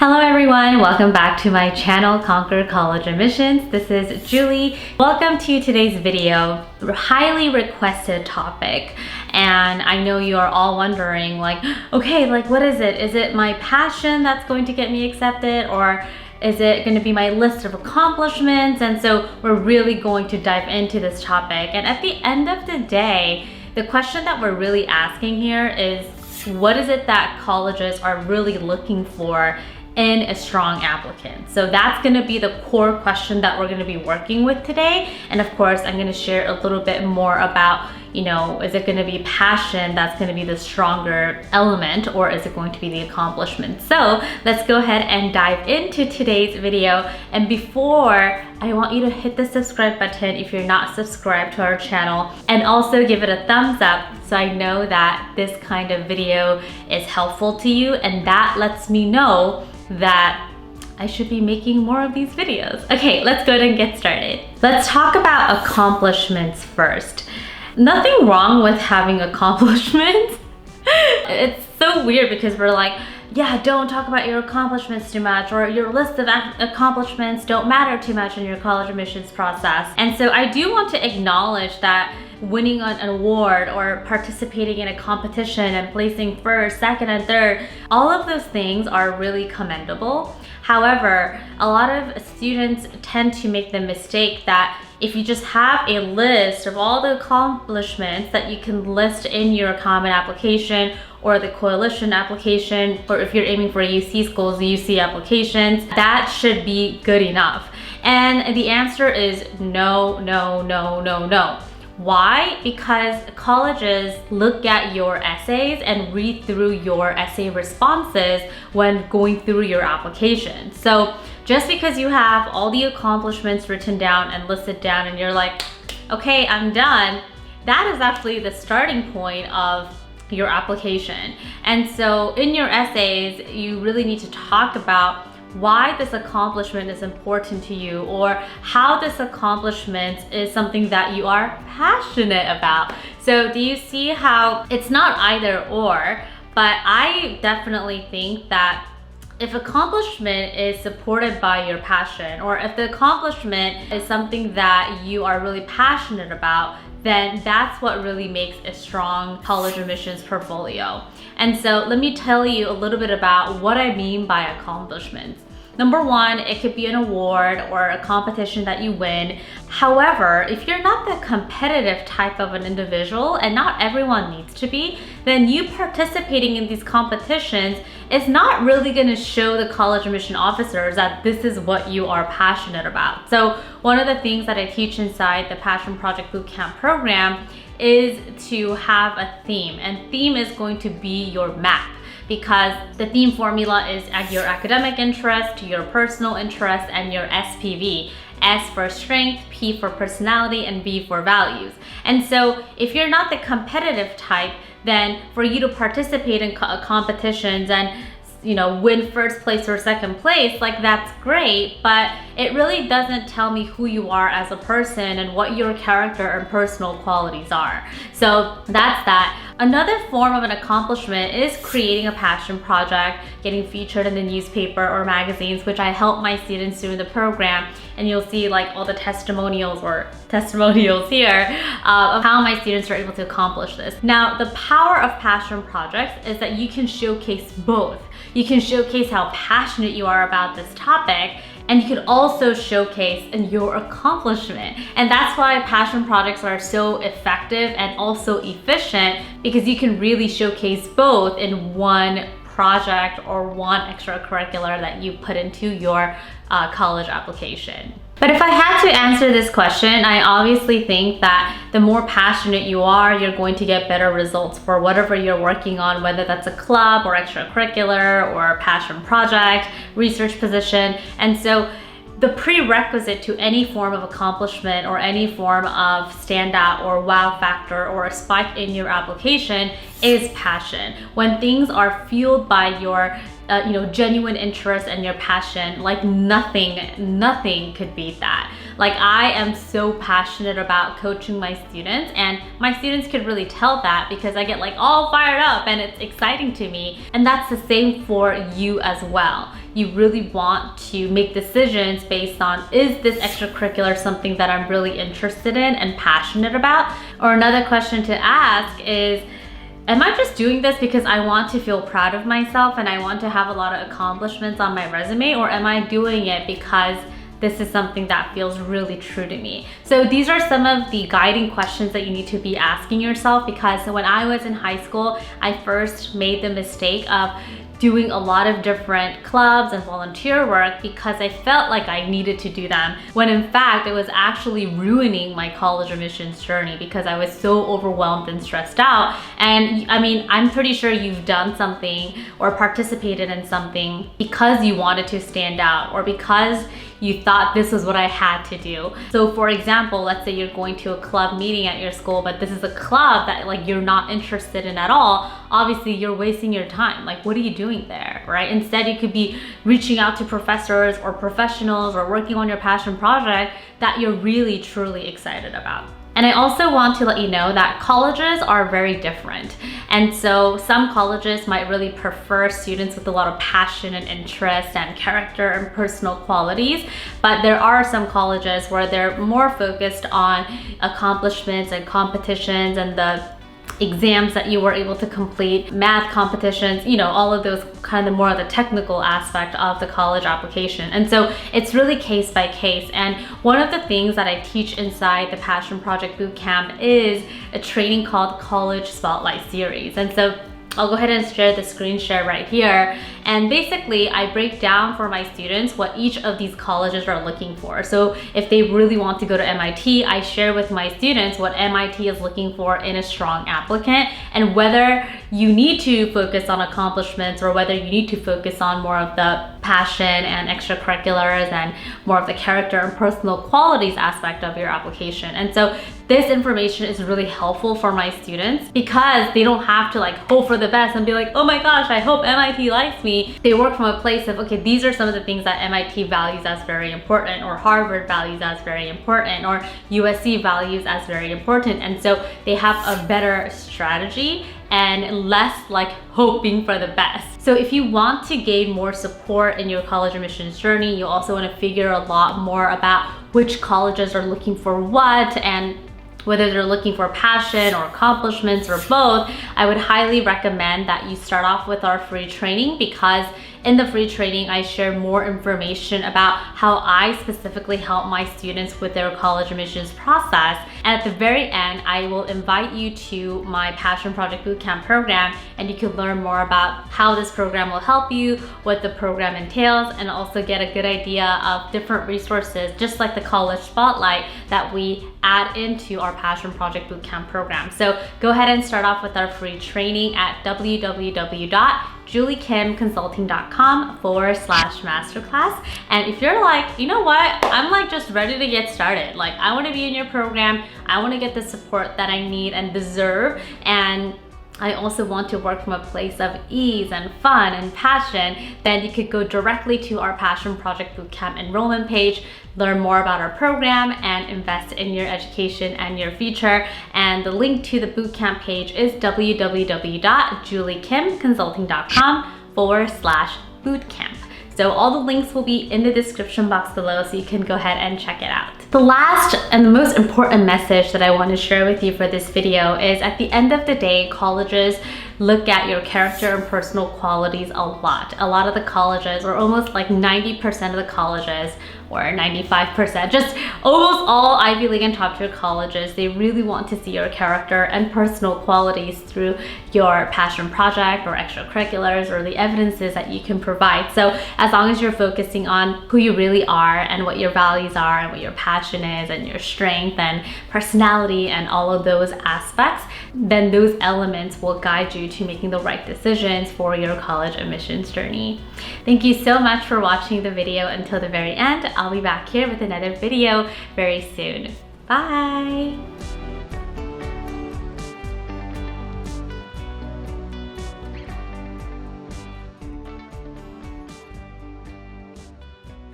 Hello everyone, welcome back to my channel, Conquer College Admissions. This is Julie. Welcome to today's video. Highly requested topic, and I know you are all wondering okay, what is it? Is it my passion that's going to get me accepted, or is it going to be my list of accomplishments? And so we're really going to dive into this topic. And at the end of the day, the question that we're really asking here is, what is it that colleges are really looking for in a strong applicant? So that's going to be the core question that we're going to be working with today. And of course, I'm going to share a little bit more about, is it going to be passion that's going to be the stronger element, or is it going to be the accomplishment? So let's go ahead and dive into today's video. And before, I want you to hit the subscribe button if you're not subscribed to our channel, and also give it a thumbs up so I know that this kind of video is helpful to you, and that lets me know that I should be making more of these videos. Okay, let's go ahead and get started. Let's talk about accomplishments first. Nothing wrong with having accomplishments. It's so weird because we're like, yeah, don't talk about your accomplishments too much, or your list of accomplishments don't matter too much in your college admissions process. And so I do want to acknowledge that winning an award or participating in a competition and placing first, second, and third, all of those things are really commendable. However, a lot of students tend to make the mistake that if you just have a list of all the accomplishments that you can list in your common application or the coalition application, or if you're aiming for UC schools, the UC applications, that should be good enough. And the answer is no, no, no, no, no. Why? Because colleges look at your essays and read through your essay responses when going through your application. So just because you have all the accomplishments written down and listed down and you're like, okay, I'm done, that is actually the starting point of your application. And so in your essays, you really need to talk about why this accomplishment is important to you, or how this accomplishment is something that you are passionate about. So do you see how it's not either or, but I definitely think that if accomplishment is supported by your passion, or if the accomplishment is something that you are really passionate about, then that's what really makes a strong college admissions portfolio. And so let me tell you a little bit about what I mean by accomplishments. Number one, it could be an award or a competition that you win. However, if you're not the competitive type of an individual, and not everyone needs to be, then you participating in these competitions is not really going to show the college admission officers that this is what you are passionate about. So one of the things that I teach inside the Passion Project Bootcamp program is to have a theme, and theme is going to be your map, because the theme formula is at your academic interest, your personal interest, and your SPV. S for strength, P for personality, and B for values. And so if you're not the competitive type, then for you to participate in competitions and win first place or second place, that's great, but it really doesn't tell me who you are as a person and what your character and personal qualities are. So that's that. Another form of an accomplishment is creating a passion project, getting featured in the newspaper or magazines, which I help my students do in the program. And you'll see all the testimonials here of how my students are able to accomplish this. Now, the power of passion projects is that you can showcase both. You can showcase how passionate you are about this topic, and you can also showcase your accomplishment. And that's why passion projects are so effective and also efficient, because you can really showcase both in one project or one extracurricular that you put into your college application. But if I had to answer this question, I obviously think that the more passionate you are, you're going to get better results for whatever you're working on, whether that's a club or extracurricular or a passion project, research position. And so the prerequisite to any form of accomplishment or any form of standout or wow factor or a spike in your application is passion. When things are fueled by your genuine interest and your passion, like nothing could beat that. Like, I am so passionate about coaching my students, and my students could really tell that because I get like all fired up and it's exciting to me. And that's the same for you as well. You really want to make decisions based on, is this extracurricular something that I'm really interested in and passionate about? Or another question to ask is, am I just doing this because I want to feel proud of myself and I want to have a lot of accomplishments on my resume, or am I doing it because this is something that feels really true to me? So these are some of the guiding questions that you need to be asking yourself, because when I was in high school, I first made the mistake of doing a lot of different clubs and volunteer work because I felt like I needed to do them, when in fact it was actually ruining my college admissions journey because I was so overwhelmed and stressed out. And I mean, I'm pretty sure you've done something or participated in something because you wanted to stand out, or because you thought this was what I had to do. So for example, let's say you're going to a club meeting at your school, but this is a club that like you're not interested in at all. Obviously you're wasting your time. Like, what are you doing there, right? Instead, you could be reaching out to professors or professionals or working on your passion project that you're really truly excited about. And I also want to let you know that colleges are very different. And so some colleges might really prefer students with a lot of passion and interest and character and personal qualities. But there are some colleges where they're more focused on accomplishments and competitions and the exams that you were able to complete, math competitions, all of those kind of more of the technical aspect of the college application. And so it's really case by case. And one of the things that I teach inside the Passion Project Bootcamp is a training called College Spotlight Series. And so I'll go ahead and share the screen share right here. And basically I break down for my students what each of these colleges are looking for. So if they really want to go to MIT, I share with my students what MIT is looking for in a strong applicant, and whether you need to focus on accomplishments or whether you need to focus on more of the passion and extracurriculars and more of the character and personal qualities aspect of your application. And so this information is really helpful for my students because they don't have to like hope for the best and be like, oh my gosh, I hope MIT likes me. They work from a place of, okay, these are some of the things that MIT values as very important, or Harvard values as very important, or USC values as very important. And so they have a better strategy and less like hoping for the best. So if you want to gain more support in your college admissions journey, you also want to figure a lot more about which colleges are looking for what, and whether they're looking for passion or accomplishments or both, I would highly recommend that you start off with our free training, because in the free training, I share more information about how I specifically help my students with their college admissions process. And at the very end, I will invite you to my Passion Project Bootcamp program, and you can learn more about how this program will help you, what the program entails, and also get a good idea of different resources, just like the College Spotlight, that we add into our Passion Project Bootcamp program. So go ahead and start off with our free training at www.juliekimconsulting.com/masterclass. And if you're like, you know what, I'm like just ready to get started. Like, I want to be in your program. I want to get the support that I need and deserve. And I also want to work from a place of ease and fun and passion. Then you could go directly to our Passion Project Bootcamp enrollment page, learn more about our program, and invest in your education and your future. And the link to the bootcamp page is www.juliekimconsulting.com/bootcamp. So all the links will be in the description box below, so you can go ahead and check it out. The last and the most important message that I want to share with you for this video is, at the end of the day, colleges look at your character and personal qualities a lot. A lot of the colleges, or almost like 90% of the colleges, or 95%, just almost all Ivy League and top tier colleges, they really want to see your character and personal qualities through your passion project or extracurriculars or the evidences that you can provide. So as long as you're focusing on who you really are and what your values are and what your passion is and your strength and personality and all of those aspects, then those elements will guide you to making the right decisions for your college admissions journey. Thank you so much for watching the video until the very end. I'll be back here with another video very soon. Bye!